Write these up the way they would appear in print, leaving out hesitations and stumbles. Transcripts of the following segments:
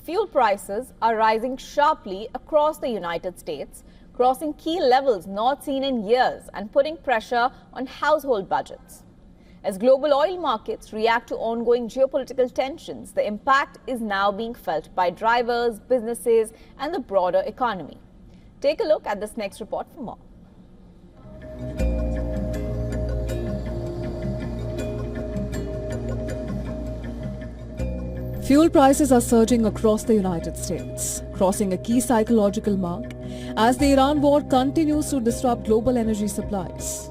Fuel prices are rising sharply across the United States, crossing key levels not seen in years and putting pressure on household budgets. As global oil markets react to ongoing geopolitical tensions, the impact is now being felt by drivers, businesses, and the broader economy. Take a look at this next report for more. Fuel prices are surging across the United States, crossing a key psychological mark as the Iran war continues to disrupt global energy supplies.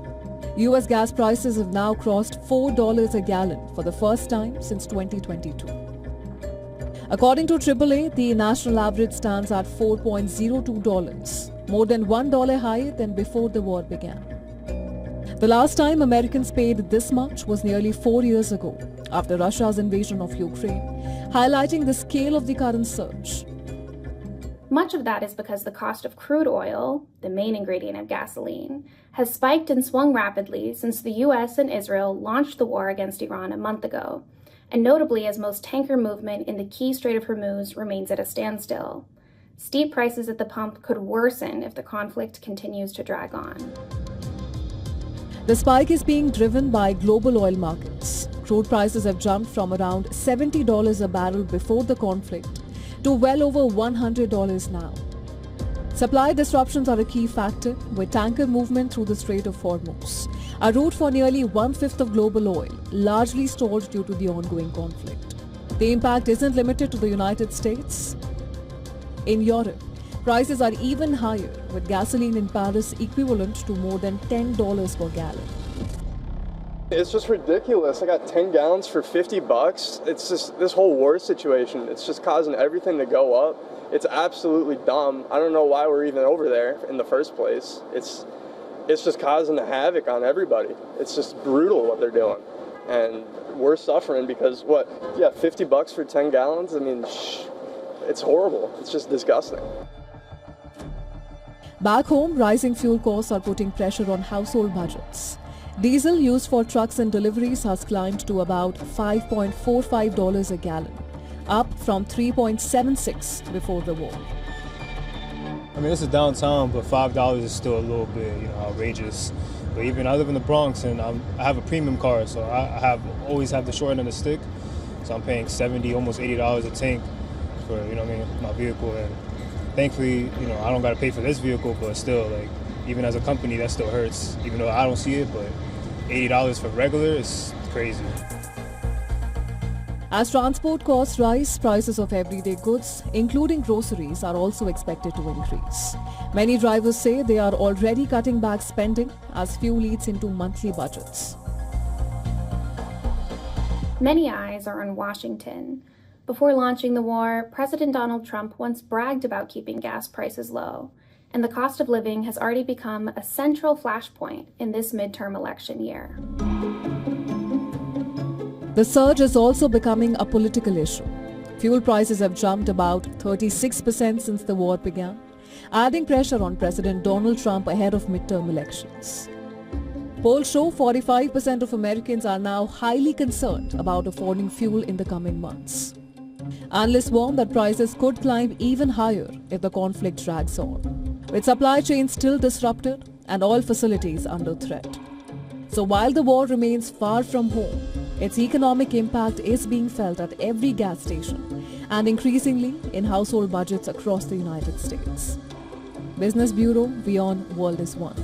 US gas prices have now crossed $4 a gallon for the first time since 2022. According to AAA, the national average stands at $4.02, more than $1 higher than before the war began. The last time Americans paid this much was nearly 4 years ago, after Russia's invasion of Ukraine, highlighting the scale of the current surge. Much of that is because the cost of crude oil, the main ingredient of gasoline, has spiked and swung rapidly since the US and Israel launched the war against Iran a month ago, and notably as most tanker movement in the key Strait of Hormuz remains at a standstill. Steep prices at the pump could worsen if the conflict continues to drag on. The spike is being driven by global oil markets. Crude prices have jumped from around $70 a barrel before the conflict to well over $100 now. Supply disruptions are a key factor, with tanker movement through the Strait of Hormuz, a route for nearly one-fifth of global oil, largely stalled due to the ongoing conflict. The impact isn't limited to the United States. In Europe, prices are even higher, with gasoline in Paris equivalent to more than $10 per gallon. It's just ridiculous. I got 10 gallons for $50. It's just this whole war situation. It's just causing everything to go up. It's absolutely dumb. I don't know why we're even over there in the first place. It's just causing a havoc on everybody. It's just brutal what they're doing. And we're suffering because what? Yeah, $50 for 10 gallons? I mean, it's horrible. It's just disgusting. Back home, rising fuel costs are putting pressure on household budgets. Diesel used for trucks and deliveries has climbed to about $5.45 a gallon, up from $3.76 before the war. I mean, this is downtown, but $5 is still a little bit, outrageous. But even I live in the Bronx, and I have a premium car, so I always have the short end of the stick. So I'm paying $70, almost $80 a tank for, my vehicle. And thankfully, I don't got to pay for this vehicle, but still, even as a company, that still hurts. Even though I don't see it, but $80 for regular is crazy. As transport costs rise, prices of everyday goods, including groceries, are also expected to increase. Many drivers say they are already cutting back spending as fuel eats into monthly budgets. Many eyes are on Washington. Before launching the war, President Donald Trump once bragged about keeping gas prices low, and the cost of living has already become a central flashpoint in this midterm election year. The surge is also becoming a political issue. Fuel prices have jumped about 36% since the war began, adding pressure on President Donald Trump ahead of midterm elections. Polls show 45% of Americans are now highly concerned about affording fuel in the coming months. Analysts warn that prices could climb even higher if the conflict drags on, with supply chains still disrupted and oil facilities under threat. So while the war remains far from home, its economic impact is being felt at every gas station and increasingly in household budgets across the United States. Business Bureau, WION World is One.